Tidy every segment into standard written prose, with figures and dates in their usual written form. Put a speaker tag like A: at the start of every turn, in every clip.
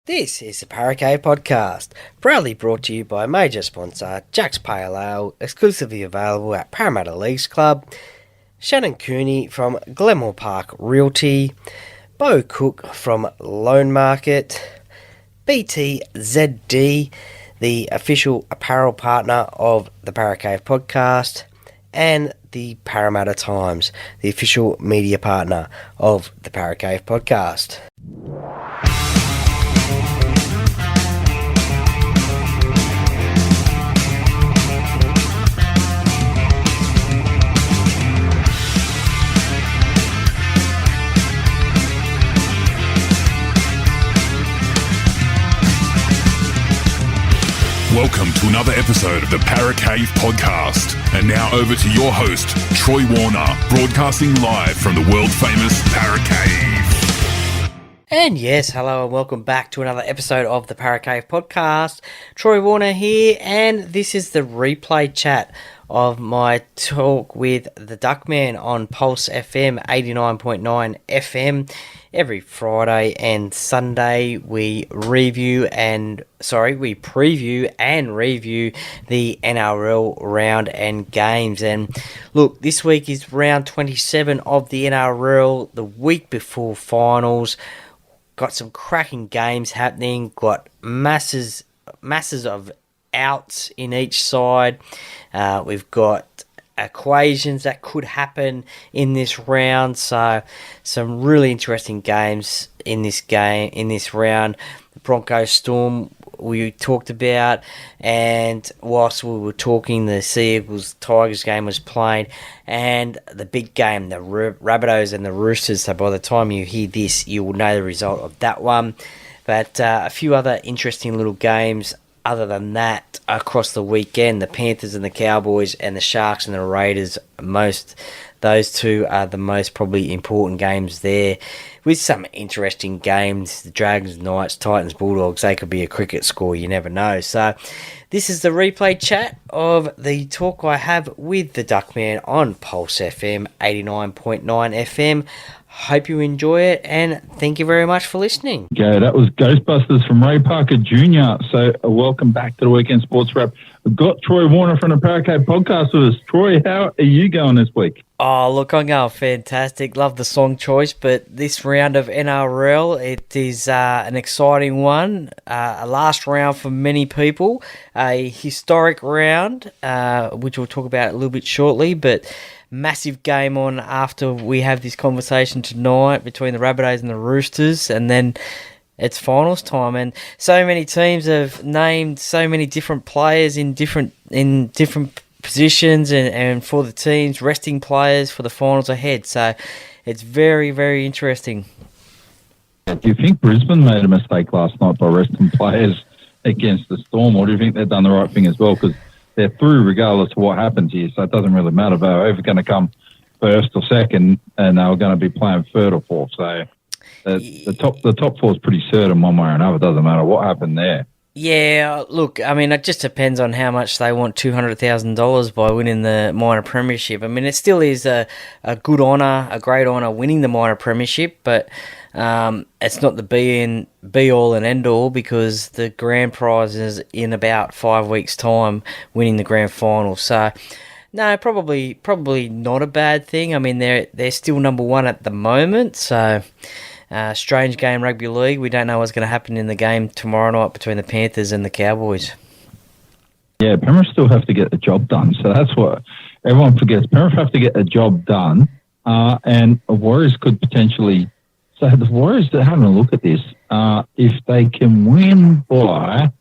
A: This is the Paracave Podcast, proudly brought to you by major sponsor Jack's Pale Ale, exclusively available at Parramatta Leagues Club, Shannon Cooney from Glenmore Park Realty, Bo Cook from Loan Market, BTZD, the official apparel partner of the Paracave Podcast, and the Parramatta Times, the official media partner of the Paracave Podcast.
B: Welcome to another episode of the Paracave Podcast. And now over to your host, Troy Warner, broadcasting live from the world-famous Paracave.
A: And yes, hello and welcome back to another episode of the Paracave Podcast. Troy Warner here, and this is the replay chat of my talk with the Duckman on Pulse FM 89.9 FM. Every Friday and Sunday we preview and review the NRL Round and games. And look, this week is round 27 of the NRL, the week before finals. Got some cracking games happening, got masses of outs in each side. We've got equations that could happen in this round, so some really interesting games in this round. The Broncos Storm we talked about, and whilst we were talking, the Sea Eagles Tigers game was played, and the big game, the Rabbitohs and the Roosters. So by the time you hear this, you will know the result of that one. But a few other interesting little games other than that across the weekend. The Panthers and the Cowboys, and the Sharks and the Raiders, those two are the most probably important games there, with some interesting games. The Dragons, Knights, Titans, Bulldogs, they could be a cricket score, you never know. So this is the replay chat of the talk I have with the Duckman on Pulse FM 89.9 FM. Hope you enjoy it, and thank you very much for listening.
C: Okay, that was Ghostbusters from Ray Parker Jr. So welcome back to the Weekend Sports Wrap. We've got Troy Warner from the Paracave Podcast with us. Troy, how are you going this week?
A: Oh, look, I'm going fantastic. Love the song choice, but this round of NRL, it is an exciting one. A last round for many people. A historic round, which we'll talk about a little bit shortly, but massive game on after we have this conversation tonight between the Rabbitohs and the Roosters, and then it's finals time. And so many teams have named so many different players in different positions, and for the teams resting players for the finals ahead. So it's very, very interesting.
C: Do you think Brisbane made a mistake last night by resting players against the Storm, or do you think they've done the right thing as well? Because they're through regardless of what happens here, so it doesn't really matter. They're either going to come first or second, and they're going to be playing third or fourth. So the top four is pretty certain one way or another. It doesn't matter what happened there.
A: Yeah, look, I mean, it just depends on how much they want $200,000 by winning the minor premiership. I mean, it still is a good honour, a great honour winning the minor premiership, but it's not the be-all and end-all, because the grand prize is in about 5 weeks' time, winning the grand final. So, no, probably not a bad thing. I mean, they're still number one at the moment, so strange game rugby league. We don't know what's going to happen in the game tomorrow night between the Panthers and the Cowboys.
C: Yeah, Penrith still have to get the job done, so that's what everyone forgets. Penrith have to get the job done, and the Warriors could potentially... So the Warriors are having a look at this. If they can win by...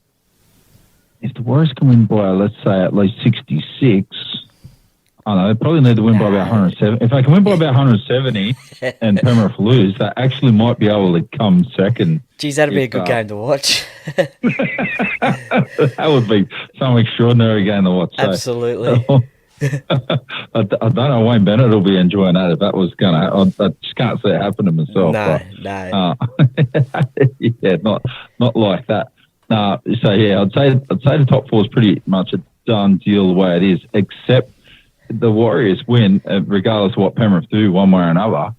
C: If the Warriors can win by, let's say, at least 66... I know, they probably need to win by about 170. If they can win by about 170 and Penrith lose, they actually might be able to come second.
A: Geez, that'd be a good game to watch.
C: That would be some extraordinary game to watch.
A: Absolutely.
C: I don't know, Wayne Bennett will be enjoying that if that was going to... I just can't see it happen to myself.
A: No.
C: Yeah, not like that. So, yeah, I'd say the top four is pretty much a done deal the way it is, except the Warriors win, regardless of what Penrith do one way or another.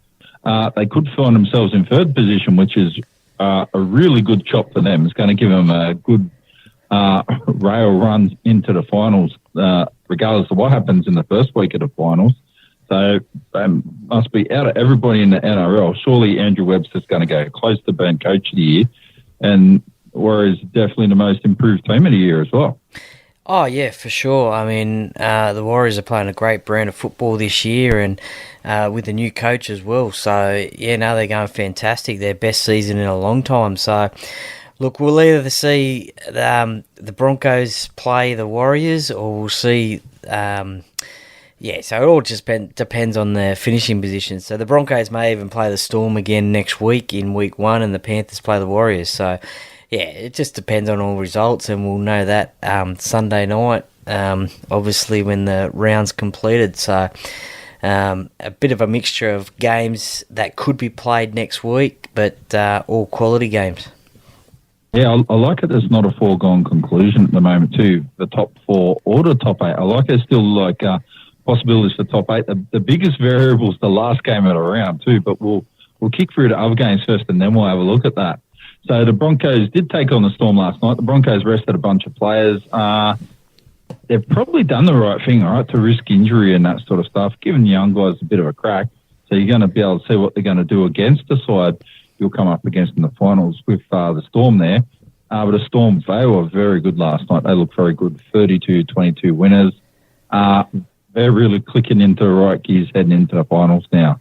C: They could find themselves in third position, which is a really good chop for them. It's going to give them a good rail run into the finals, regardless of what happens in the first week of the finals. So must be out of everybody in the NRL. Surely Andrew Webster's going to go close to being coach of the year, and Warriors definitely the most improved team of the year as well.
A: Oh, yeah, for sure. I mean, the Warriors are playing a great brand of football this year, and with the new coach as well. So, yeah, no, they're going fantastic. Their best season in a long time. So, look, we'll either see the Broncos play the Warriors, or we'll see... so it all just depends on the finishing position. So the Broncos may even play the Storm again next week in week 1, and the Panthers play the Warriors. So, yeah, it just depends on all results, and we'll know that Sunday night, obviously, when the round's completed. So a bit of a mixture of games that could be played next week, but all quality games.
C: Yeah, I like it. There's not a foregone conclusion at the moment too. The top 4 or the top 8. I like it still like... possibilities for top 8. The biggest variable is the last game of the round too, but we'll kick through the other games first, and then we'll have a look at that. So the Broncos did take on the Storm last night. The Broncos rested a bunch of players. They've probably done the right thing, all right, to risk injury and that sort of stuff, giving the young guys a bit of a crack. So you're going to be able to see what they're going to do against the side you'll come up against in the finals with the Storm there. But the Storm, they were very good last night. They looked very good, 32-22 winners. They're really clicking into the right gears heading into the finals now.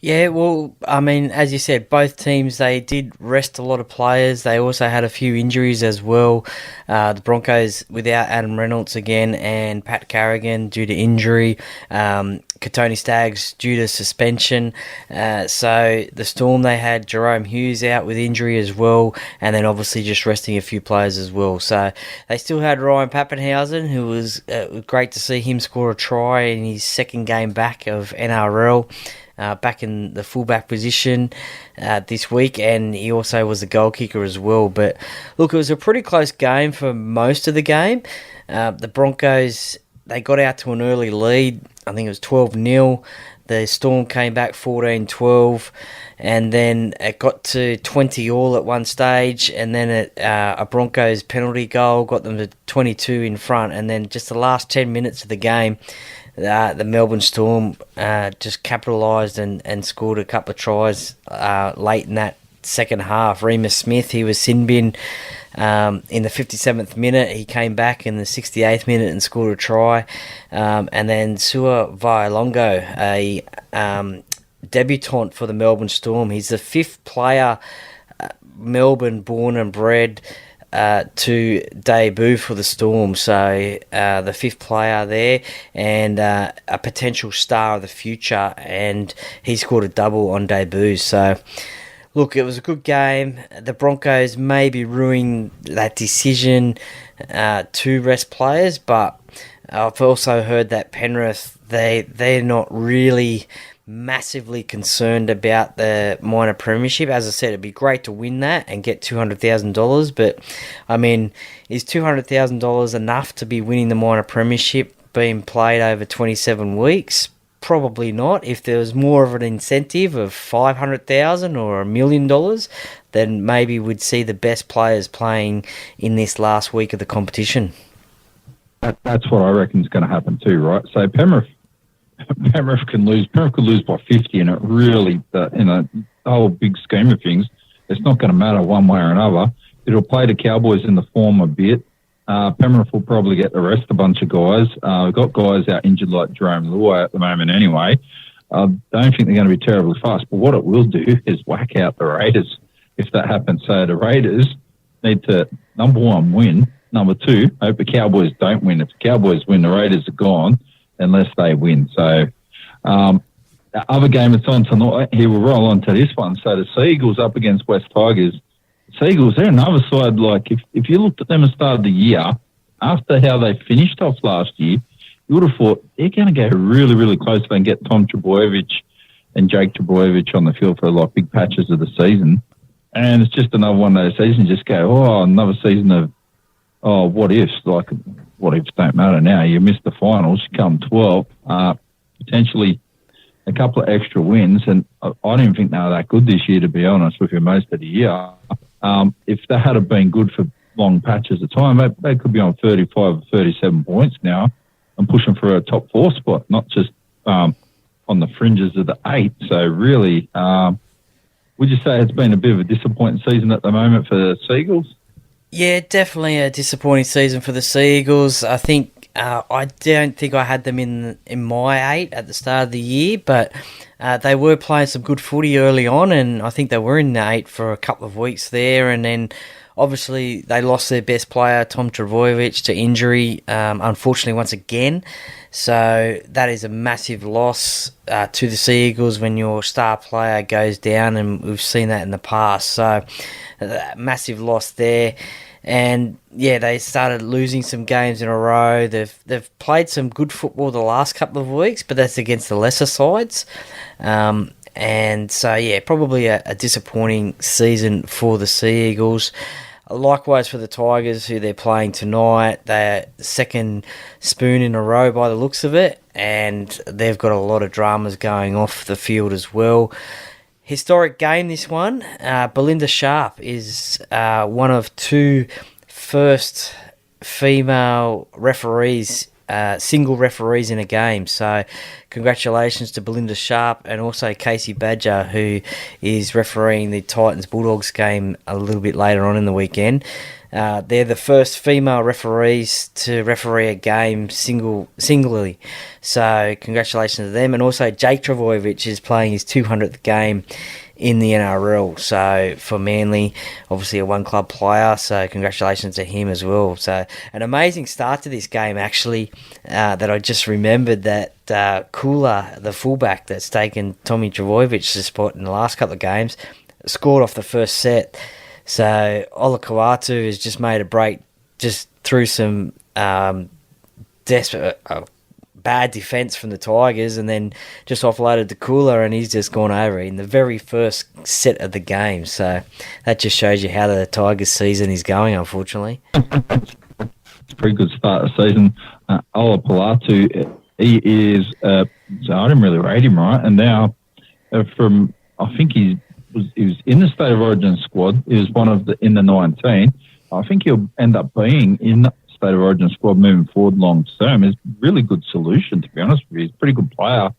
A: Yeah, well, I mean, as you said, both teams, they did rest a lot of players. They also had a few injuries as well. The Broncos without Adam Reynolds again, and Pat Carrigan due to injury. Katoni Staggs due to suspension. So the Storm, they had Jerome Hughes out with injury as well, and then obviously just resting a few players as well. So they still had Ryan Pappenhausen, who was great to see him score a try in his second game back of NRL. Back in the fullback position this week, and he also was the goal kicker as well. But look, it was a pretty close game for most of the game. The Broncos, they got out to an early lead. I think it was 12-0. The Storm came back 14-12, and then it got to 20-all at one stage, and then a Broncos penalty goal got them to 22 in front, and then just the last 10 minutes of the game, the Melbourne Storm just capitalised and scored a couple of tries late in that second half. Remus Smith, he was sin bin in the 57th minute. He came back in the 68th minute and scored a try. And then Sua Vailongo, a debutant for the Melbourne Storm. He's the 5th player, Melbourne born and bred, to debut for the Storm. So the 5th player there, and a potential star of the future, and he scored a double on debut. So look, it was a good game. The Broncos may be ruining that decision to rest players, but I've also heard that Penrith, they're not really massively concerned about the minor premiership. As I said, it'd be great to win that and get $200,000, but I mean, is $200,000 enough to be winning the minor premiership being played over 27 weeks? Probably not. If there was more of an incentive of $500,000 or $1 million, then maybe we'd see the best players playing in this last week of the competition.
C: That's what I reckon is going to happen too, right? So Penrith can lose. Penrith could lose by 50, and it really, in the whole big scheme of things, it's not going to matter one way or another. It'll play the Cowboys in the form a bit. Penrith will probably get the rest a bunch of guys. We've got guys out injured like Jerome Luai at the moment anyway. I don't think they're going to be terribly fast, but what it will do is whack out the Raiders if that happens. So the Raiders need to, number one, win. Number two, hope the Cowboys don't win. If the Cowboys win, the Raiders are gone unless they win. So the other game that's on tonight, here we'll roll on to this one. So the Seagulls up against West Tigers. Seagulls, they're another side, like if you looked at them at the start of the year, after how they finished off last year, you would have thought they're going to go really, really close if they can get Tom Trbojevic and Jake Trbojevic on the field for like big patches of the season. And it's just another one of those seasons, just go, another season of, what ifs. Like, what ifs don't matter now. You missed the finals, you come 12th. Potentially a couple of extra wins, and I didn't think they were that good this year, to be honest with you, most of the year. If they had have been good for long patches of time, they could be on 35 or 37 points now and pushing for a top 4 spot, not just on the fringes of the 8. So really, would you say it's been a bit of a disappointing season at the moment for the Seagulls?
A: Yeah, definitely a disappointing season for the Seagulls. I think I don't think I had them in my 8 at the start of the year, but they were playing some good footy early on, and I think they were in the 8 for a couple of weeks there, and then obviously they lost their best player, Tom Trbojevic, to injury, unfortunately once again. So that is a massive loss to the Seagulls when your star player goes down, and we've seen that in the past. So massive loss there. And yeah, they started losing some games in a row. They've played some good football the last couple of weeks, but that's against the lesser sides. And so yeah, probably a disappointing season for the Sea Eagles. Likewise for the Tigers, who they're playing tonight. They're second spoon in a row by the looks of it, and they've got a lot of dramas going off the field as well. Historic game, this one. Belinda Sharp is one of 2 first female referees, single referees in a game. So congratulations to Belinda Sharp, and also Casey Badger, who is refereeing the Titans-Bulldogs game a little bit later on in the weekend. They're the first female referees to referee a game singularly. So congratulations to them. And also Jake Trbojevic is playing his 200th game in the NRL. So for Manly, obviously a one-club player. So congratulations to him as well. So an amazing start to this game, actually, that I just remembered that Kula, the fullback that's taken Tommy Trbojevic's spot in the last couple of games, scored off the first set. So Ola Kawatu has just made a break just through some desperate, bad defence from the Tigers, and then just offloaded to Kula, and he's just gone over in the very first set of the game. So that just shows you how the Tigers season is going, unfortunately.
C: It's a pretty good start of the season. Ola Palatu, he is, so I didn't really rate him right, and now I think he was in the State of Origin squad. He was one of in the 19. I think he'll end up being in the State of Origin squad moving forward long term. It's a really good solution, to be honest with you. He's a pretty good player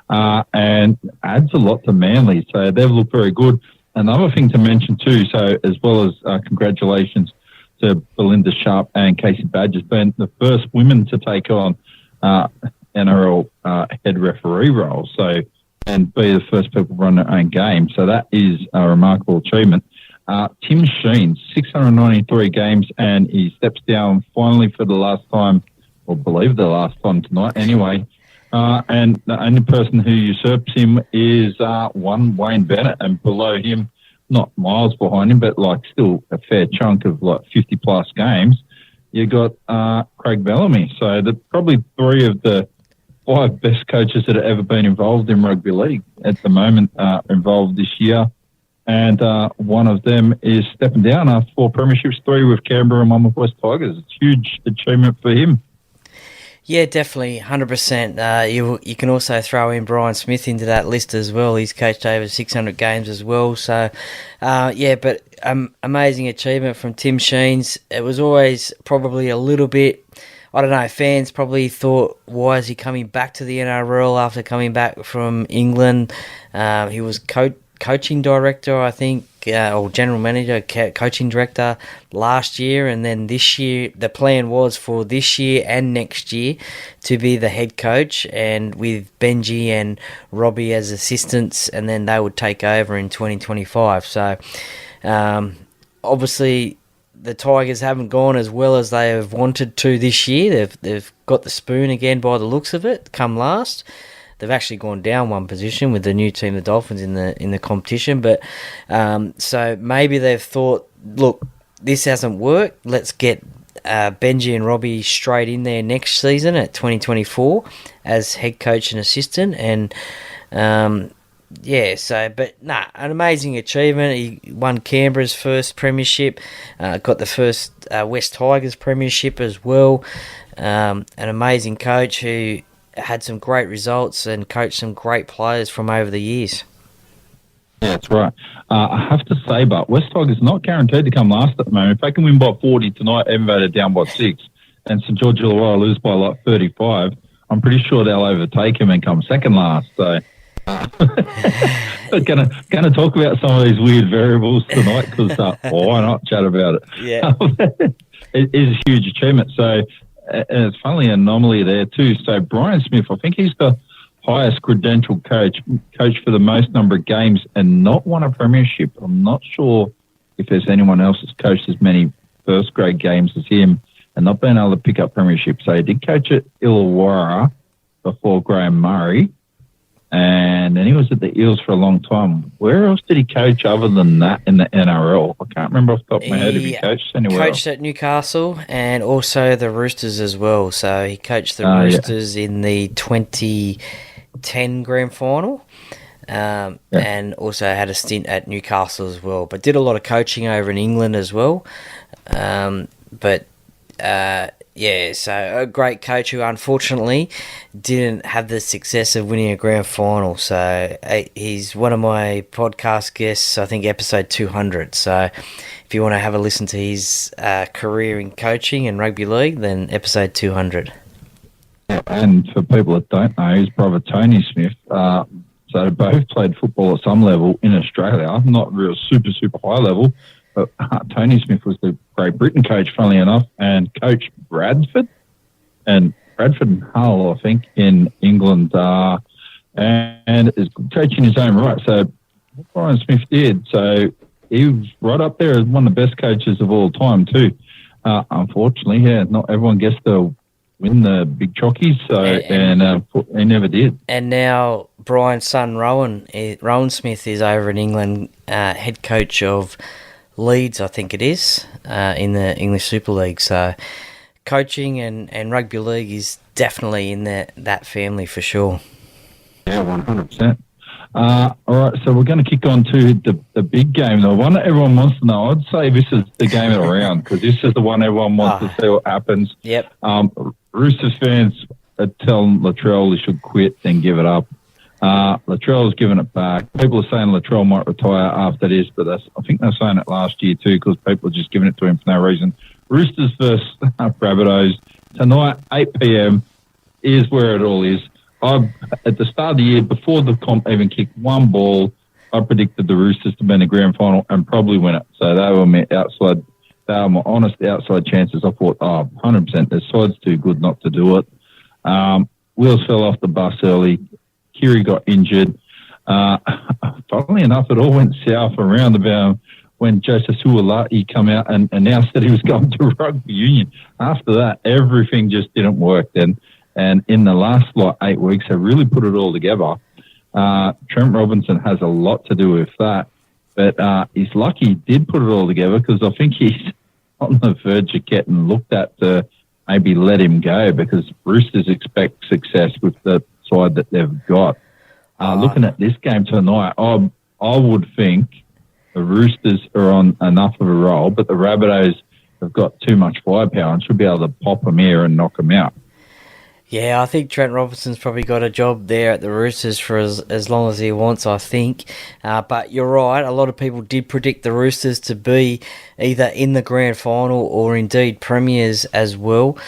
C: and adds a lot to Manly. So they've looked very good. Another thing to mention too, so as well as congratulations to Belinda Sharp and Casey Badger, being the first women to take on NRL head referee role. So, and be the first people to run their own game. So that is a remarkable achievement. Tim Sheen, 693 games, and he steps down finally for the last time, or believe the last time tonight anyway. And the only person who usurps him is one Wayne Bennett, and below him, not miles behind him, but like still a fair chunk of like 50 plus games, you got Craig Bellamy. So the probably 3 of the 5 best coaches that have ever been involved in rugby league at the moment involved this year. And one of them is stepping down after 4 premierships, 3 with Canberra and 1 with West Tigers. It's a huge achievement for him.
A: Yeah, definitely, 100%. You can also throw in Brian Smith into that list as well. He's coached over 600 games as well. So, but amazing achievement from Tim Sheens. It was always probably a little bit, I don't know, fans probably thought, why is he coming back to the NRL after coming back from England? He was coaching director, I think, or general manager, coaching director last year, and then this year, the plan was for this year and next year to be the head coach, and with Benji and Robbie as assistants, and then they would take over in 2025. So, obviously, the Tigers haven't gone as well as they have wanted to this year. They've got the spoon again by the looks of it, come last. They've actually gone down 1 position with the new team, the Dolphins, in the competition. But so maybe they've thought, look, this hasn't worked. Let's get Benji and Robbie straight in there next season at 2024 as head coach and assistant. And an amazing achievement. He won Canberra's first premiership, got the first West Tigers premiership as well. An amazing coach who had some great results and coached some great players from over the years.
C: Yeah, that's right. I have to say, but West Tigers not guaranteed to come last at the moment. If they can win by 40 tonight, Edinburgh down by 6, and St George Illawarra lose by like 35, I'm pretty sure they'll overtake him and come second last. So, gonna talk about some of these weird variables tonight because why not chat about it?
A: Yeah,
C: it is a huge achievement. So, and it's funny anomaly there too. So Brian Smith, I think he's the highest credentialed coach for the most number of games and not won a premiership. I'm not sure if there's anyone else that's coached as many first grade games as him and not been able to pick up premiership. So he did coach at Illawarra before Graham Murray, and then he was at the Eels for a long time. Where else did he coach other than that in the NRL? I can't remember off the top of my head if he coached anywhere
A: coached at Newcastle and also the Roosters as well. So he coached the Roosters in the 2010 grand final, and also had a stint at Newcastle as well. But did a lot of coaching over in England as well. So a great coach who unfortunately didn't have the success of winning a grand final. So he's one of my podcast guests, I think episode 200. So if you want to have a listen to his career in coaching and rugby league, then episode 200.
C: Yeah, and for people that don't know, his brother Tony Smith, so they both played football at some level in Australia, not real super high level. But Tony Smith was the Great Britain coach, funnily enough, and coached Bradford and Hull, I think, in England, and is coaching his own right. So what Brian Smith did, so he was right up there as one of the best coaches of all time too. Unfortunately, not everyone gets to win the big chockies, so and he never did.
A: And now Brian's son Rowan Smith is over in England, head coach of Leeds, I think it is, in the English Super League. So coaching and rugby league is definitely in that family for sure.
C: Yeah, 100%. All right, so we're going to kick on to the big game, the one that everyone wants to know. I'd say this is the game of the round because this is the one everyone wants to see what happens.
A: Yep.
C: Roosters fans are telling Latrell he should quit and give it up. Latrell's given it back. People are saying Latrell might retire after this, but I think they're saying it last year too because people are just giving it to him for no reason. Roosters versus Rabbitohs tonight, 8 p.m. is where it all is. At the start of the year, before the comp even kicked one ball, I predicted the Roosters to be in the grand final and probably win it. So they were my honest outside chances. I thought, 100%, their side's too good not to do it. Wheels fell off the bus early. Kiri got injured. Funnily enough, it all went south around about when Joseph Suolaki came out and announced that he was going to rugby union. After that, everything just didn't work then. And in the last 8 weeks, they really put it all together. Trent Robinson has a lot to do with that. But he's lucky he did put it all together because I think he's on the verge of getting looked at to maybe let him go because Roosters expect success with the side that they've got. Looking at this game tonight, I would think the Roosters are on enough of a roll, but the Rabbitohs have got too much firepower and should be able to pop them here and knock them out.
A: Yeah, I think Trent Robinson's probably got a job there at the Roosters for as long as he wants, I think. But you're right, a lot of people did predict the Roosters to be either in the grand final or indeed premiers as well.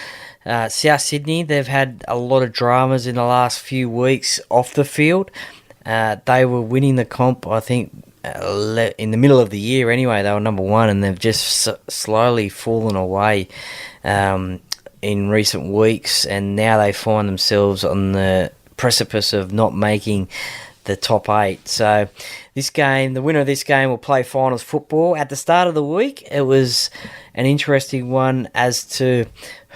A: South Sydney, they've had a lot of dramas in the last few weeks off the field. They were winning the comp, I think, in the middle of the year anyway. They were number one, and they've just slowly fallen away in recent weeks, and now they find themselves on the precipice of not making the top 8. So this game, the winner of this game will play finals football. At the start of the week, it was an interesting one as to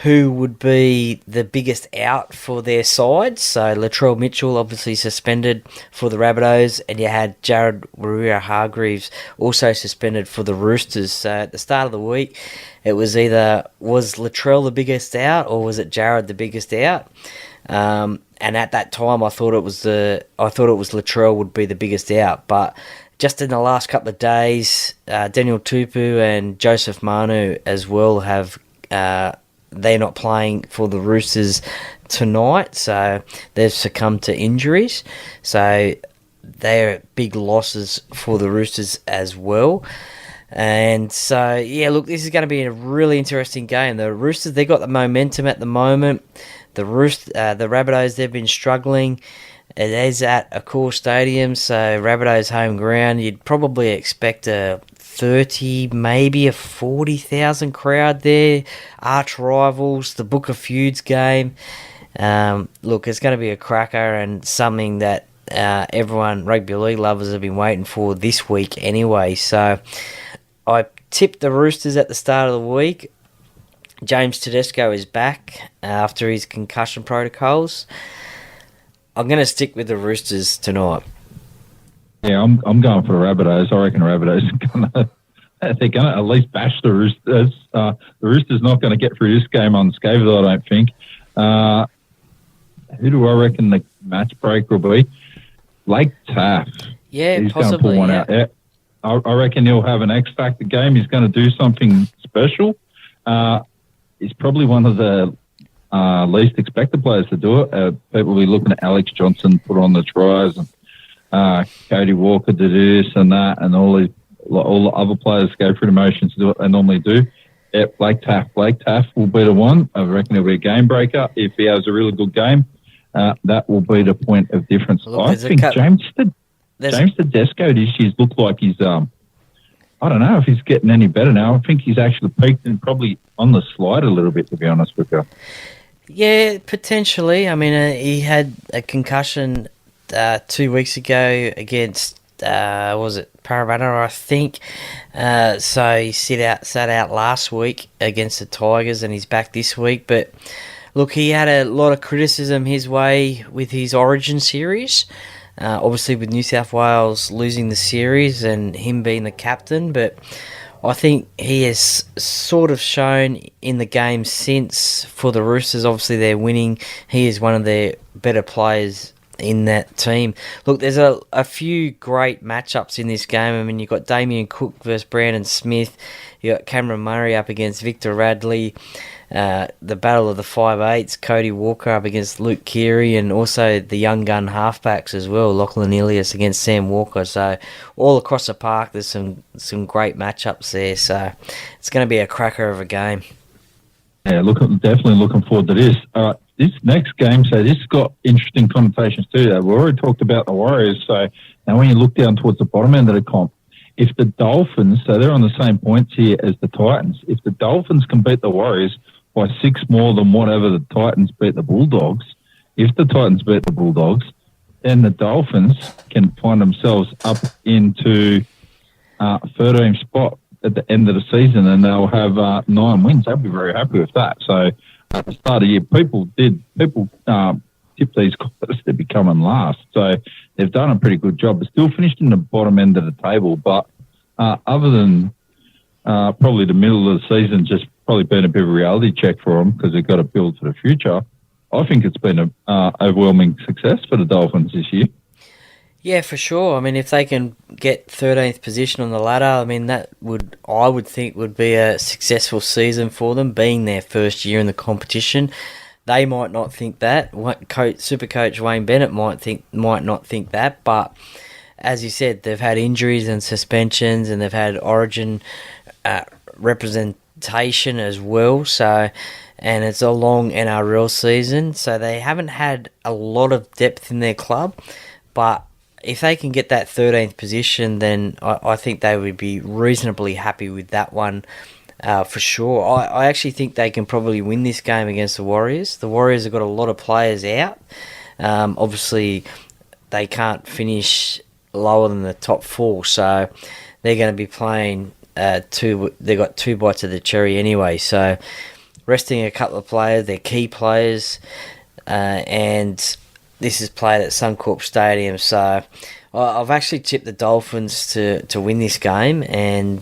A: who would be the biggest out for their side. So Latrell Mitchell obviously suspended for the Rabbitohs, and you had Jared Waerea-Hargreaves also suspended for the Roosters. So at the start of the week, it was either was Latrell the biggest out or was it Jared the biggest out? And at that time, I thought it was Latrell would be the biggest out, but just in the last couple of days, Daniel Tupu and Joseph Manu as well have they're not playing for the Roosters tonight, so they've succumbed to injuries. So they're big losses for the Roosters as well. And so, yeah, look, this is going to be a really interesting game. The Roosters, they got the momentum at the moment. The Rabbitohs, they've been struggling. It is at Accor Stadium, so Rabbitohs home ground. You'd probably expect a 30, maybe a 40,000 crowd there. Arch rivals, the Book of Feuds game. Look, it's going to be a cracker and something that everyone, rugby league lovers, have been waiting for this week anyway. So I tipped the Roosters at the start of the week. James Tedesco is back after his concussion protocols. I'm going to stick with the Roosters tonight.
C: Yeah, I'm going for the Rabbitohs. I reckon the Rabbitohs they're going to at least bash the Roosters. The Roosters not going to get through this game unscathed, I don't think. Who do I reckon the match break will be? Blake Taff.
A: Yeah,
C: he's
A: possibly.
C: Going to pull one out. I reckon he'll have an X-Factor game. He's going to do something special. He's probably one of the least expected players to do it. People will be looking at Alex Johnson put on the tries and Cody Walker to do this and that, and all the other players go through the motions to do what they normally do. Yeah, Blake Taff will be the one. I reckon he'll be a game breaker. If he has a really good game, that will be the point of difference.
A: Look,
C: I think James Tedesco this year's looked like he's I don't know if he's getting any better now. I think he's actually peaked and probably on the slide a little bit, to be honest with you.
A: Yeah, potentially. I mean, he had a concussion 2 weeks ago against, was it Parramatta, I think. So he sat out last week against the Tigers, and he's back this week. But look, he had a lot of criticism his way with his Origin series. Obviously, with New South Wales losing the series and him being the captain, but I think he has sort of shown in the game since for the Roosters. Obviously, they're winning. He is one of their better players in that team. Look, there's a few great matchups in this game. I mean, you've got Damien Cook versus Brandon Smith. You got Cameron Murray up against Victor Radley. The battle of the 5'8", Cody Walker up against Luke Keary, and also the young gun halfbacks as well, Lachlan Ilias against Sam Walker. So all across the park, there's some great matchups there. So it's going to be a cracker of a game.
C: Yeah, definitely looking forward to this. All right, this next game, so this has got interesting connotations too. We already talked about the Warriors. So now when you look down towards the bottom end of the comp, if the Dolphins, so they're on the same points here as the Titans, if the Dolphins can beat the Warriors by 6 more than whatever the Titans beat the Bulldogs, if the Titans beat the Bulldogs, then the Dolphins can find themselves up into 13th spot at the end of the season, and they'll have 9 wins. They'll be very happy with that. So at the start of the year, people tip these guys to be coming last. So they've done a pretty good job. They're still finished in the bottom end of the table, but other than probably the middle of the season just probably been a bit of a reality check for them because they've got to build for the future, I think it's been an overwhelming success for the Dolphins this year.
A: Yeah, for sure. I mean, if they can get 13th position on the ladder, I mean, I would think would be a successful season for them, being their first year in the competition. They might not think that. Supercoach Wayne Bennett might not think that, but as you said, they've had injuries and suspensions, and they've had Origin representation as well. So, and it's a long NRL season, so they haven't had a lot of depth in their club, but if they can get that 13th position, then I think they would be reasonably happy with that one for sure. I actually think they can probably win this game against the Warriors. The Warriors have got a lot of players out. Obviously, they can't finish lower than the top 4, so they're going to be playing they've got 2 bites of the cherry anyway. So resting a couple of players, their key players, and this is played at Suncorp Stadium, so I've actually tipped the Dolphins to win this game, and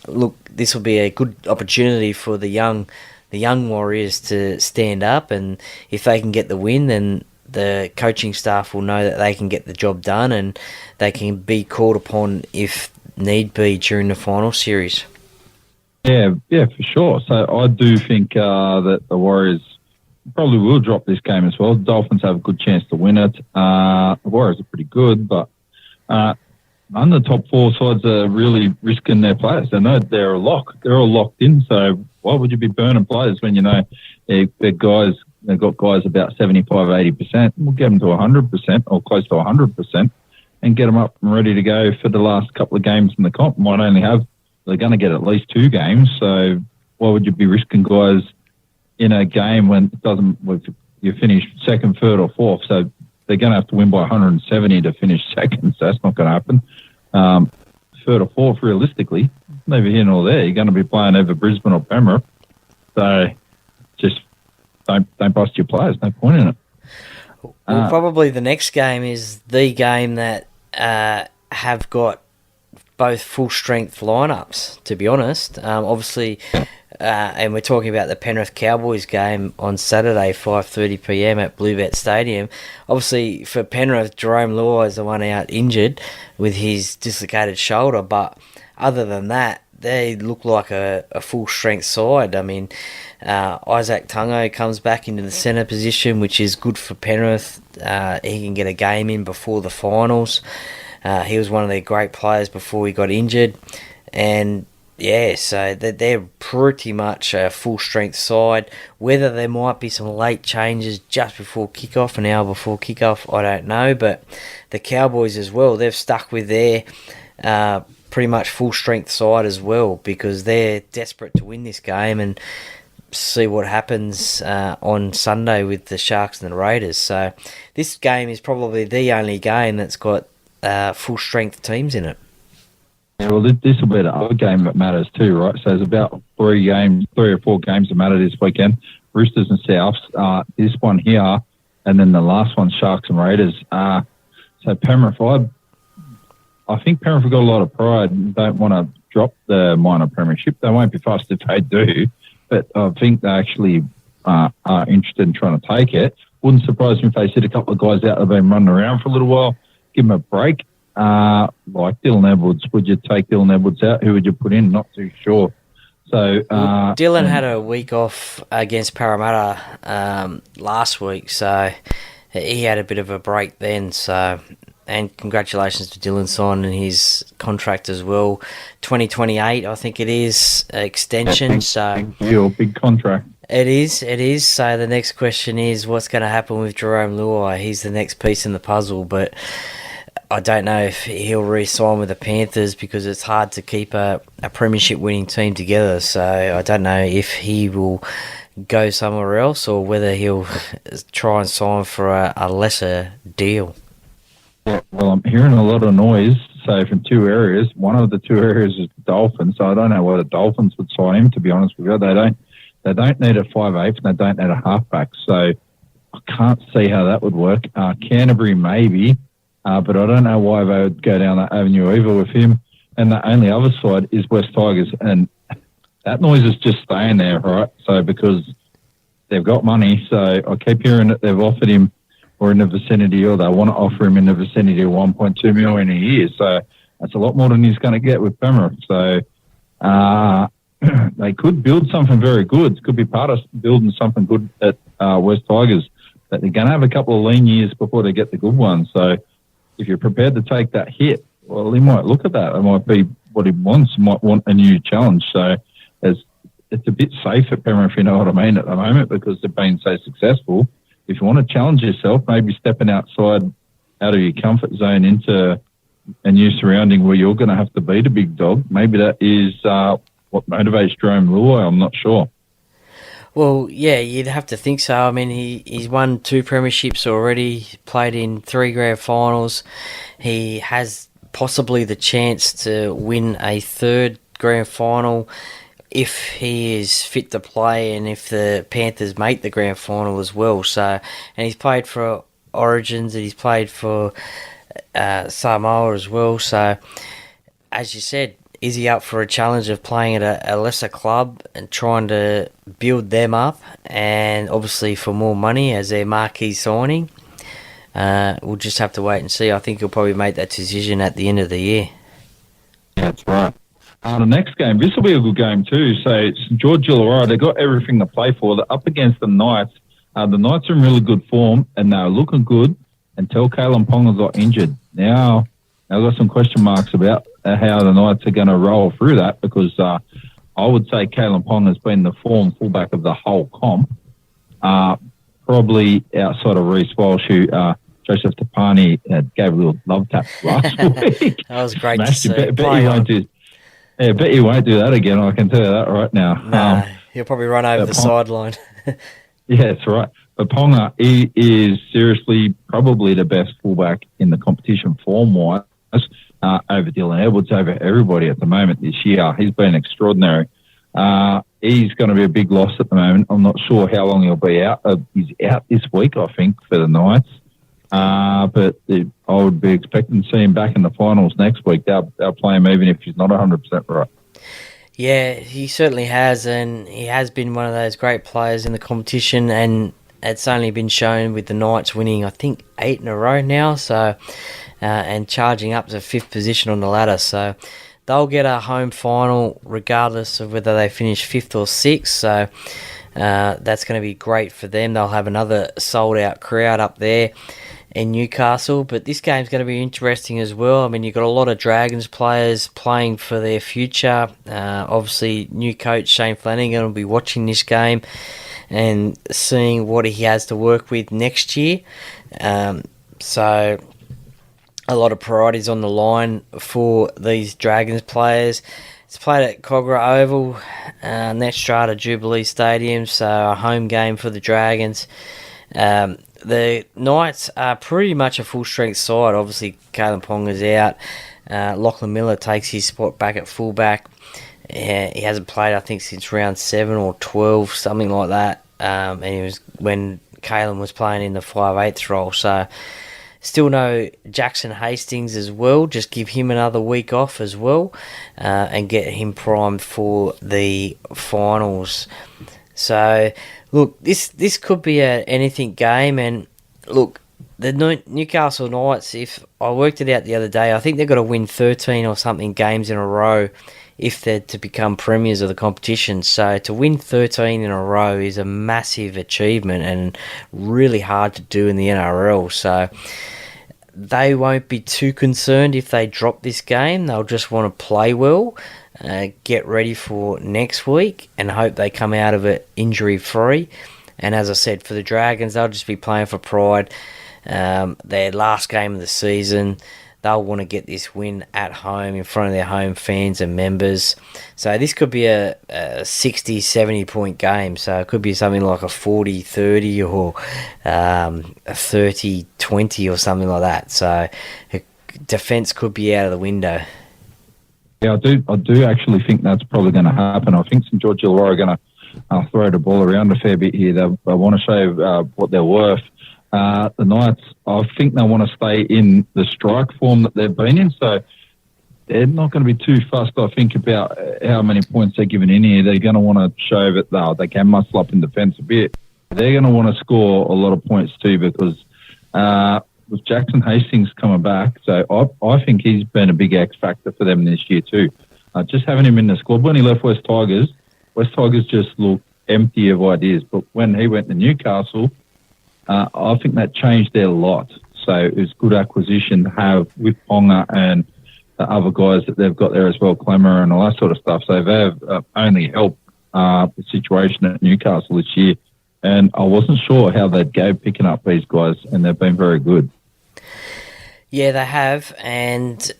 A: look, this will be a good opportunity for the young Warriors to stand up, and if they can get the win, then the coaching staff will know that they can get the job done, and they can be called upon if need be during the final series.
C: Yeah, for sure. So I do think that the Warriors probably will drop this game as well. The Dolphins have a good chance to win it. The Warriors are pretty good, but none of the top four sides are really risking their players. They know they're a lock. They're all locked in. So why would you be burning players when you know they've got guys about 75, 80%? We'll get them to 100% or close to 100% and get them up and ready to go for the last couple of games in the comp. They're going to get at least 2 games. So why would you be risking guys in a game when you finish second, third, or fourth? So they're going to have to win by 170 to finish second. So that's not going to happen. Third or fourth, realistically, neither here nor there. You're going to be playing over Brisbane or Penrith. So just don't bust your players. No point in it.
A: Well, probably the next game is the game that have got both full-strength lineups, to be honest. Obviously, and we're talking about the Penrith Cowboys game on Saturday, 5:30pm at Bluebet Stadium. Obviously, for Penrith, Jerome Luai is the one out injured with his dislocated shoulder, but other than that, they look like a full-strength side. I mean, Isaac Tungo comes back into the centre position, which is good for Penrith. He can get a game in before the finals. He was one of their great players before he got injured. And, yeah, so they're pretty much a full-strength side. Whether there might be some late changes just before kickoff, an hour before kickoff, I don't know. But the Cowboys as well, they've stuck with their pretty much full-strength side as well because they're desperate to win this game and see what happens on Sunday with the Sharks and the Raiders. So this game is probably the only game that's got full-strength teams in it.
C: Yeah, well, this will be the other game that matters too, right? So there's about 3 or 4 games that matter this weekend. Roosters and Souths, this one here, and then the last one, Sharks and Raiders. So Penrith, I think Penrith have got a lot of pride and don't want to drop the minor premiership. They won't be fussed if they do, but I think they actually are interested in trying to take it. Wouldn't surprise me if they sit a couple of guys out that have been running around for a little while, give them a break. Like Dylan Edwards, would you take Dylan Edwards out? Who would you put in? Not too sure. So
A: Dylan had a week off against Parramatta last week, so he had a bit of a break then. So, and congratulations to Dylan signing his contract as well, 2028, I think it is, extension. So
C: big contract.
A: It is. So the next question is, what's going to happen with Jerome Luai? He's the next piece in the puzzle, but I don't know if he'll re-sign with the Panthers because it's hard to keep a premiership winning team together. So I don't know if he will go somewhere else or whether he'll try and sign for a lesser deal.
C: Yeah, well, I'm hearing a lot of noise, so from 2 areas. One of the 2 areas is the Dolphins, so I don't know whether the Dolphins would sign him, to be honest with you. They don't need a 5'8", and they don't need a halfback, so I can't see how that would work. Canterbury maybe, but I don't know why they would go down that avenue either with him. And the only other side is West Tigers, and that noise is just staying there, right? So because they've got money, so I keep hearing that they've offered him or in the vicinity, or they want to offer him in the vicinity of 1.2 million a year. So that's a lot more than he's going to get with Penrith. So they could build something very good. It could be part of building something good at West Tigers. But they're going to have a couple of lean years before they get the good ones. So if you're prepared to take that hit, well, he might look at that. It might be what he wants. He might want a new challenge. So it's a bit safe at Penrith, you know what I mean, at the moment, because they've been so successful. If you want to challenge yourself, maybe stepping out of your comfort zone into a new surrounding where you're going to have to be the big dog, maybe that is what motivates Jerome Luai. I'm not sure.
A: Well, yeah, you'd have to think so. I mean, he's won 2 premierships already, played in 3 grand finals. He has possibly the chance to win a 3rd grand final if he is fit to play and if the Panthers make the grand final as well. So, and he's played for Origins and he's played for Samoa as well. So, as you said, is he up for a challenge of playing at a lesser club and trying to build them up, and obviously for more money as their marquee signing? We'll just have to wait and see. I think he'll probably make that decision at the end of the year.
C: Yeah, that's right. The next game, this will be a good game too. So it's George Illawarra, they've got everything to play for. They're up against the Knights. The Knights are in really good form, and they're looking good until Kalen Ponga got injured. Now I've got some question marks about how the Knights are going to roll through that, because I would say Kalen Ponga has been the form fullback of the whole comp. Probably outside of Reece Walsh, who Joseph Tapani gave a little love tap last week.
A: That was great to
C: Smashed
A: see.
C: it. Bet you won't do that again. I can tell you that right now.
A: Nah, he'll probably run over the sideline.
C: Yeah, that's right. But Ponga, he is seriously probably the best fullback in the competition form-wise, over Dylan Edwards, over everybody at the moment this year. He's been extraordinary. He's going to be a big loss at the moment. I'm not sure how long he'll be out. He's out this week, I think, for the Knights. But I would be expecting to see him back in the finals next week. They'll play him even if he's not 100% right.
A: Yeah, he certainly has, and he has been one of those great players in the competition, and it's only been shown with the Knights winning, I think, 8 in a row now, so and charging up to 5th position on the ladder. So they'll get a home final regardless of whether they finish 5th or 6th, so that's going to be great for them. They'll have another sold-out crowd up there in Newcastle, but this game's going to be interesting as well. I mean, you've got a lot of Dragons players playing for their future. Obviously, new coach Shane Flanagan will be watching this game and seeing what he has to work with next year. So a lot of priorities on the line for these Dragons players. It's played at Cogra Oval, Netstrata Jubilee Stadium, so a home game for the Dragons. The Knights are pretty much a full-strength side. Obviously, Kalen Ponga's out. Lachlan Miller takes his spot back at fullback. He hasn't played, I think, since round 7 or 12, something like that. And he was when Kalen was playing in the 5/8 role. So, still no Jackson Hastings as well. Just give him another week off as well, and get him primed for the finals. So, look, this could be a anything game, and look, the Newcastle Knights, if I worked it out the other day, I think they've got to win 13 or something games in a row if they're to become premiers of the competition. So to win 13 in a row is a massive achievement and really hard to do in the NRL. So they won't be too concerned if they drop this game. They'll just want to play well, get ready for next week, and hope they come out of it injury-free. And as I said, for the Dragons, they'll just be playing for pride. Their last game of the season, they'll want to get this win at home in front of their home fans and members. So this could be a 60, 70-point game. So it could be something like a 40-30 or a 30-20 or something like that. So defence could be out of the window.
C: Yeah, I do actually think that's probably going to happen. I think St George Illawarra are going to throw the ball around a fair bit here. They want to show what they're worth. The Knights, I think they want to stay in the strike form that they've been in, so they're not going to be too fussed, I think, about how many points they're giving in here. They're going to want to show that they can muscle up in defence a bit. They're going to want to score a lot of points too, because with Jackson Hastings coming back, so I think he's been a big X factor for them this year too. Just having him in the squad, when he left West Tigers just looked empty of ideas, but when he went to Newcastle, I think that changed their lot. So it was good acquisition to have with Ponga and the other guys that they've got there as well, Clemmer and all that sort of stuff. So they've only helped the situation at Newcastle this year. And I wasn't sure how they'd go picking up these guys, and they've been very good.
A: Yeah, they have, and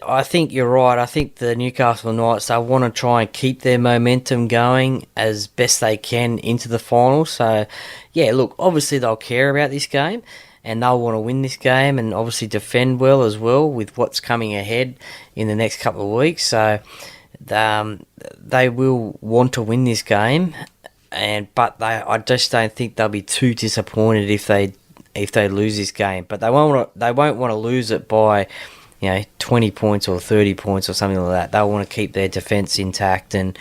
A: I think you're right. I think the Newcastle Knights, they want to try and keep their momentum going as best they can into the final. So, yeah, look, obviously they'll care about this game and they'll want to win this game and obviously defend well as well with what's coming ahead in the next couple of weeks. So, they will want to win this game, but I just don't think they'll be too disappointed if they lose this game. But they won't want to lose it by 20 points or 30 points or something like that. They'll want to keep their defence intact, and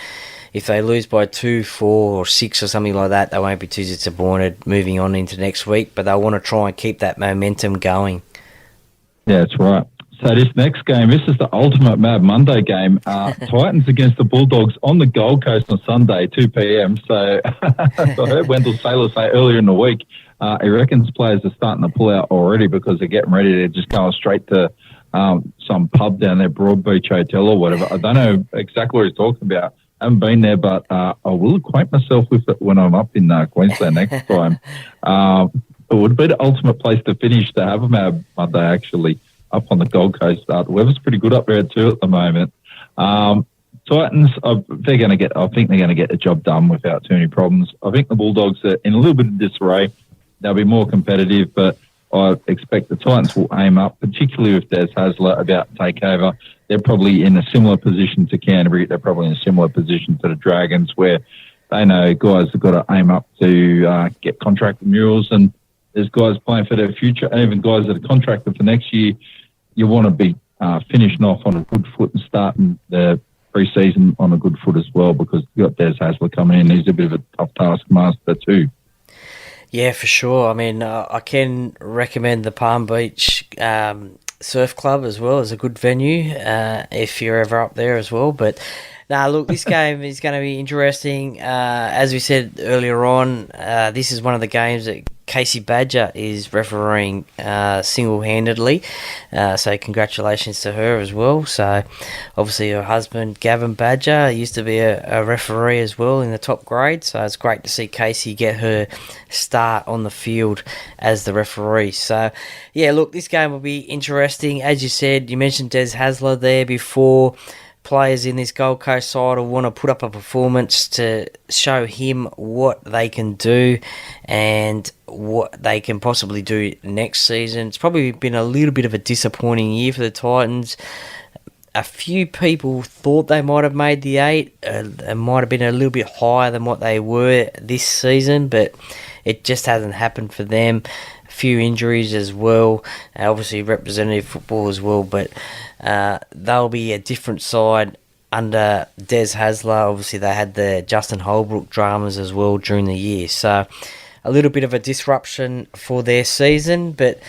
A: if they lose by 2, 4 or 6 or something like that, they won't be too disappointed moving on into next week, but they'll want to try and keep that momentum going.
C: Yeah, that's right. So this next game, this is the ultimate Mad Monday game. Titans against the Bulldogs on the Gold Coast on Sunday, 2 p.m. So I heard Wendell Saylor say earlier in the week, he reckons players are starting to pull out already because they're getting ready to just go straight to some pub down there, Broadbeach Hotel or whatever. I don't know exactly what he's talking about. I haven't been there, but I will acquaint myself with it when I'm up in Queensland next time. It would be the ultimate place to finish to have a Mad Monday, actually, up on the Gold Coast. The weather's pretty good up there too at the moment. Titans, I think they're going to get the job done without too many problems. I think the Bulldogs are in a little bit of disarray. They'll be more competitive, but I expect the Titans will aim up, particularly with Des Hasler about to take over. They're probably in a similar position to Canterbury. They're probably in a similar position to the Dragons, where they know guys have got to aim up to get contract renewals, and there's guys playing for their future, and even guys that are contracted for next year. You want to be finishing off on a good foot and starting the pre-season on a good foot as well, because you've got Des Hasler coming in. He's a bit of a tough taskmaster too.
A: Yeah, for sure. I mean, I can recommend the Palm Beach Surf Club as well as a good venue if you're ever up there as well. But look, this game is going to be interesting. As we said earlier on, this is one of the games that Casey Badger is refereeing single-handedly. So congratulations to her as well. So obviously her husband, Gavin Badger, used to be a referee as well in the top grade. So it's great to see Casey get her start on the field as the referee. So, yeah, look, this game will be interesting. As you said, you mentioned Des Hasler there before. Players in this Gold Coast side will want to put up a performance to show him what they can do and what they can possibly do next season. It's probably been a little bit of a disappointing year for the Titans. A few people thought they might have made the 8. It might have been a little bit higher than what they were this season, but it just hasn't happened for them. A few injuries as well, obviously representative football as well, but they'll be a different side under Des Hasler. Obviously they had the Justin Holbrook dramas as well during the year, so a little bit of a disruption for their season. But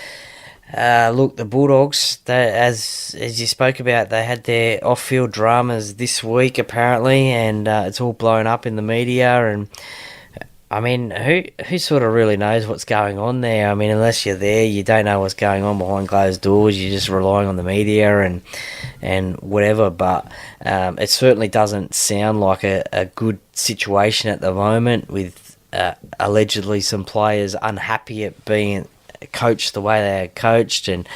A: look, the Bulldogs, as you spoke about, they had their off-field dramas this week apparently, and it's all blown up in the media. And I mean, who sort of really knows what's going on there? I mean, unless you're there, you don't know what's going on behind closed doors. You're just relying on the media and whatever. But it certainly doesn't sound like a good situation at the moment, with allegedly some players unhappy at being coached the way they are coached, and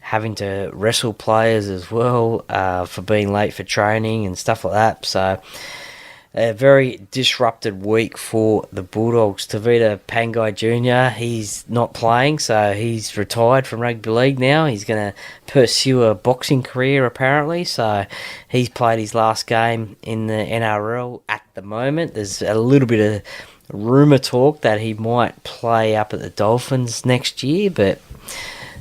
A: having to wrestle players as well for being late for training and stuff like that. So a very disrupted week for the Bulldogs. Tavita Pangai Jr., he's not playing, so he's retired from rugby league now. He's going to pursue a boxing career apparently, so he's played his last game in the NRL at the moment. There's a little bit of rumour talk that he might play up at the Dolphins next year, but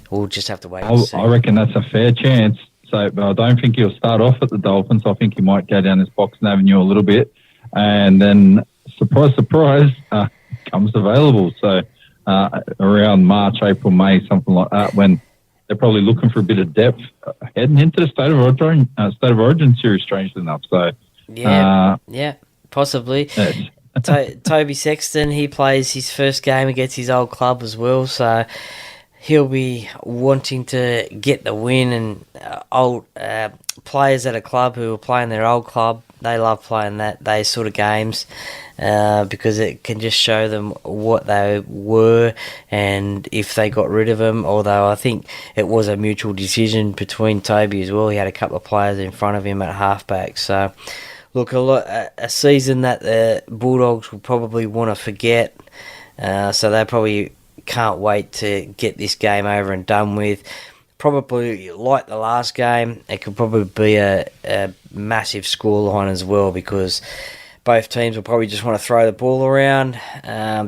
A: we'll just have to wait and see.
C: I reckon that's a fair chance. So, but I don't think he'll start off at the Dolphins. I think he might go down this boxing avenue a little bit, and then surprise, surprise, comes available. So around March, April, May, something like that, when they're probably looking for a bit of depth heading into the State of Origin series, strangely enough. So
A: yeah, possibly.
C: Yes.
A: Toby Sexton, he plays his first game against his old club as well, so he'll be wanting to get the win. And old players at a club who are playing their old club, they love playing those sort of games because it can just show them what they were and if they got rid of them. Although I think it was a mutual decision between Toby as well. He had a couple of players in front of him at halfback. So look, a season that the Bulldogs will probably want to forget. So they probably can't wait to get this game over and done with. Probably like the last game, it could probably be a massive scoreline as well, because both teams will probably just want to throw the ball around.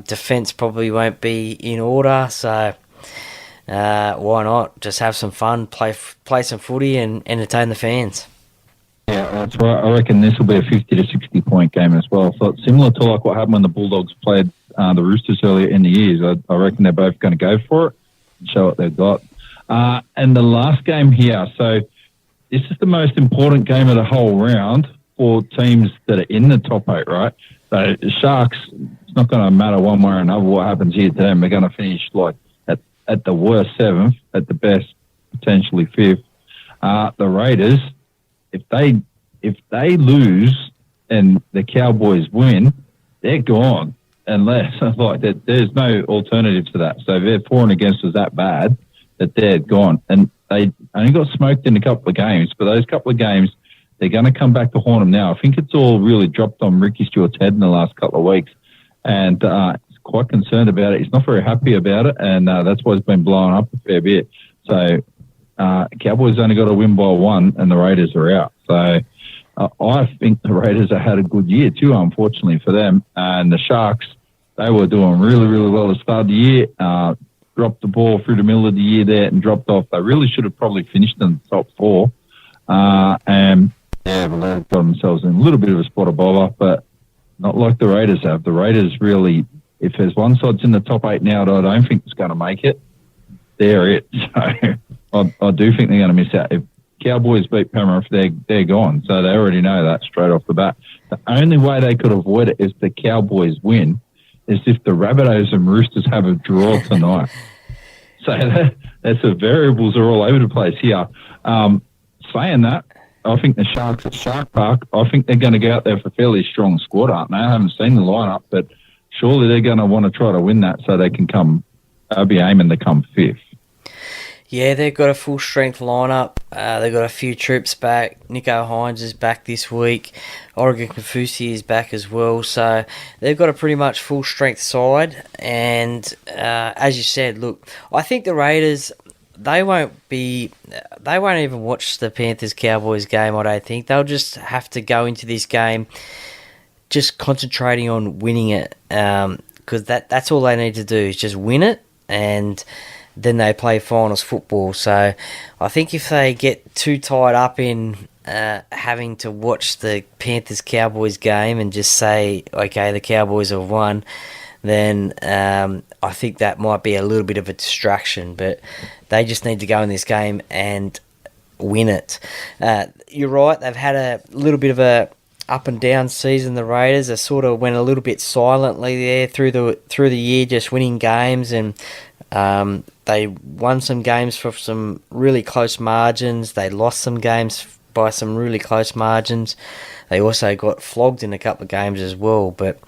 A: Defence probably won't be in order, so why not just have some fun, play some footy and entertain the fans.
C: Yeah, that's right. I reckon this will be a 50 to 60 point game as well. So it's similar to like what happened when the Bulldogs played the Roosters earlier in the years. I reckon they're both going to go for it and show what they've got. And the last game here, so this is the most important game of the whole round for teams that are in the top 8, right? So the Sharks, it's not going to matter one way or another what happens here to them. They're going to finish like at the worst 7th, at the best potentially 5th. The Raiders, if they lose and the Cowboys win, they're gone. Unless there's no alternative to that. So their for and against was that bad that they're gone, and they only got smoked in a couple of games. But those couple of games, they're going to come back to haunt them now. I think it's all really dropped on Ricky Stewart's head in the last couple of weeks, and he's quite concerned about it. He's not very happy about it, and that's why it's been blowing up a fair bit. So Cowboys only got to win by 1, and the Raiders are out. So I think the Raiders have had a good year too, unfortunately for them. And the Sharks, they were doing really, really well at the start of the year. Dropped the ball through the middle of the year there and dropped off. They really should have probably finished in the top 4. And yeah, but they got themselves in a little bit of a spot of bother, but not like the Raiders have. The Raiders really, if there's one side's in the top 8 now that I don't think is going to make it, they're it. So I do think they're going to miss out. If Cowboys beat Penrith, they're gone. So they already know that straight off the bat. The only way they could avoid it if the Cowboys win is if the Rabbitohs and Roosters have a draw tonight. So that's the variables are all over the place here. Saying that, I think the Sharks at Shark Park, I think they're going to go out there for a fairly strong squad, aren't they? I haven't seen the lineup, but surely they're going to want to try to win that so they can they'll be aiming to come 5th.
A: Yeah, they've got a full-strength lineup. They've got a few troops back. Nico Hines is back this week. Oregon Kafusi is back as well. So they've got a pretty much full-strength side. And as you said, look, I think the Raiders, they won't even watch the Panthers-Cowboys game, I don't think. They'll just have to go into this game just concentrating on winning it. Because that's all they need to do is just win it, and then they play finals football. So I think if they get too tied up in having to watch the Panthers-Cowboys game and just say, okay, the Cowboys have won, then I think that might be a little bit of a distraction. But they just need to go in this game and win it. You're right, they've had a little bit of a up and down season, the Raiders. They sort of went a little bit silently there through the year, just winning games, and they won some games for some really close margins. They lost some games by some really close margins. They also got flogged in a couple of games as well. But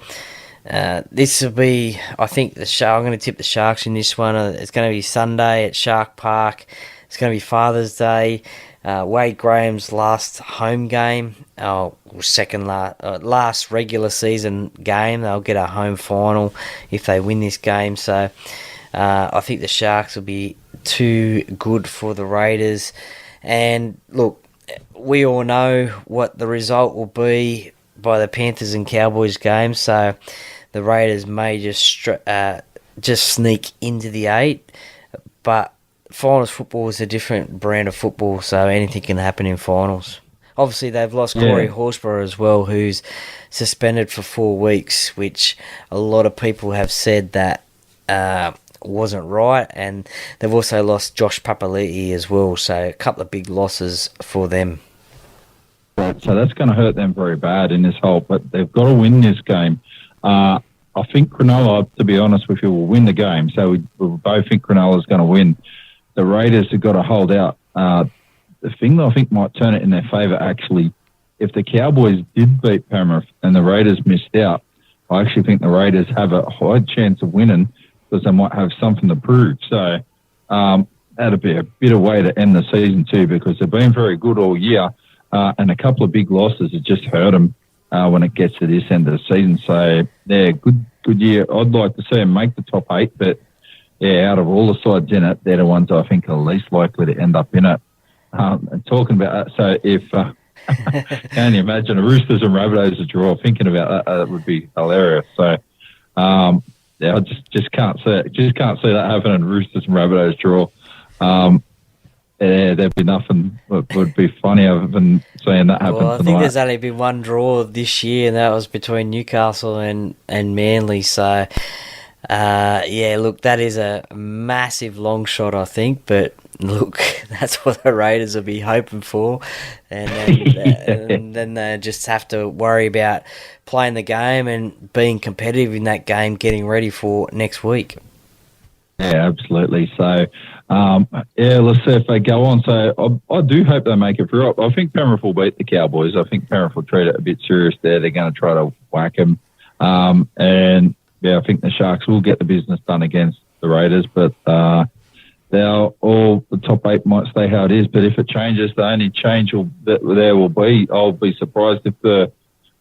A: this will be, I think, I'm going to tip the Sharks in this one. It's going to be Sunday at Shark Park. It's going to be Father's Day. Wade Graham's last home game, last regular season game. They'll get a home final if they win this game. So I think the Sharks will be too good for the Raiders. And look, we all know what the result will be by the Panthers and Cowboys game. So the Raiders may just sneak into the 8. But finals football is a different brand of football, so anything can happen in finals. Obviously, they've lost Corey Horsburgh as well, who's suspended for 4 weeks, which a lot of people have said that wasn't right, and they've also lost Josh Papali'i as well, so a couple of big losses for them.
C: Right, so that's going to hurt them very bad in this hole, but they've got to win this game. I think Cronulla, to be honest with you, will win the game, so we both think Cronulla's going to win. The Raiders have got to hold out. The thing that I think might turn it in their favour, actually, if the Cowboys did beat Penrith and the Raiders missed out, I actually think the Raiders have a high chance of winning because they might have something to prove. So that'd be a bitter way to end the season too, because they've been very good all year, and a couple of big losses have just hurt them when it gets to this end of the season. So yeah, good year. I'd like to see them make the top 8, but yeah, out of all the sides in it, they're the ones I think are least likely to end up in it. And talking about that, so if can you imagine a Roosters and Rabbitohs a draw? Thinking about that would be hilarious. So yeah, I just can't see it. Just can't see that happening. Roosters and Rabbitohs draw. Yeah, there'd be nothing that would be funny other than seeing that happen.
A: Well, I
C: tonight.
A: think there's only been one draw this year, and that was between Newcastle and Manly. So Yeah, look, that is a massive long shot, I think, but look, that's what the Raiders will be hoping for, and then they just have to worry about playing the game and being competitive in that game, getting ready for next week.
C: Yeah, absolutely. So, let's see if they go on. So I do hope they make it through. I think Penrith will beat the Cowboys. I think Penrith will treat it a bit serious there. They're going to try to whack them. And, yeah, I think the Sharks will get the business done against the Raiders, but the top 8 might stay how it is. But if it changes, the only change there will be, I'll be surprised if the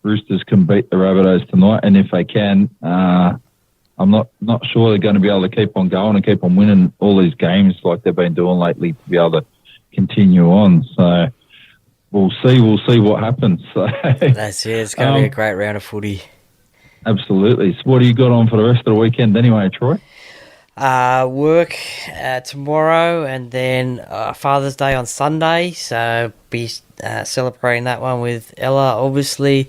C: Roosters can beat the Rabbitohs tonight. And if they can, I'm not sure they're going to be able to keep on going and keep on winning all these games like they've been doing lately to be able to continue on. So we'll see what happens. So
A: that's it. It's going to be a great round of footy.
C: Absolutely. So what do you got on for the rest of the weekend anyway, Troy?
A: Work tomorrow, and then Father's Day on Sunday. So be celebrating that one with Ella, obviously.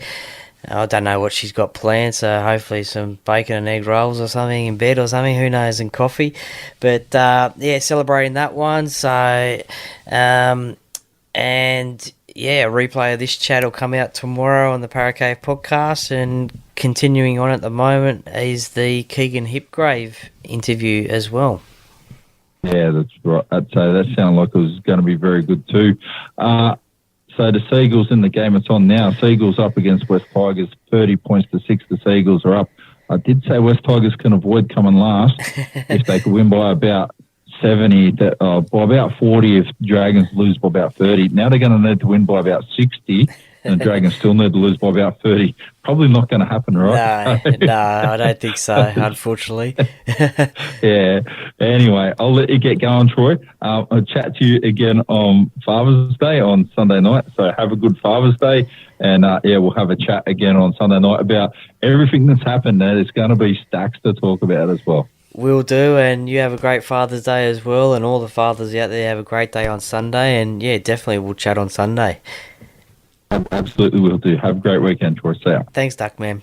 A: I don't know what she's got planned, so hopefully some bacon and egg rolls or something in bed or something, who knows, and coffee. But, yeah, celebrating that one. So, and, yeah, a replay of this chat will come out tomorrow on the Paracave podcast, and continuing on at the moment is the Keegan Hipgrave interview as well.
C: Yeah, that's right. I'd say that sounded like it was going to be very good too. So the Seagulls in the game it's on now. Seagulls up against West Tigers, 30 points to 6. The Seagulls are up. I did say West Tigers can avoid coming last if they could win by about 70, by about 40 if Dragons lose by about 30. Now they're going to need to win by about 60, and the Dragons still need to lose by about 30. Probably not going to happen, right?
A: No, I don't think so, unfortunately.
C: Yeah. Anyway, I'll let you get going, Troy. I'll chat to you again on Father's Day on Sunday night. So have a good Father's Day. And, we'll have a chat again on Sunday night about everything that's happened. There's going to be stacks to talk about as well.
A: Will do, and you have a great Father's Day as well, and all the fathers out there have a great day on Sunday, and, yeah, definitely we'll chat on Sunday.
C: Absolutely will do. Have a great weekend, Troy. See ya.
A: Thanks, Duckman.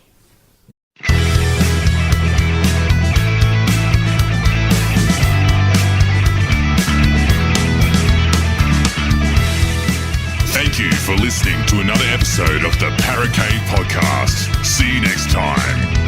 B: Thank you for listening to another episode of the Paracave Podcast. See you next time.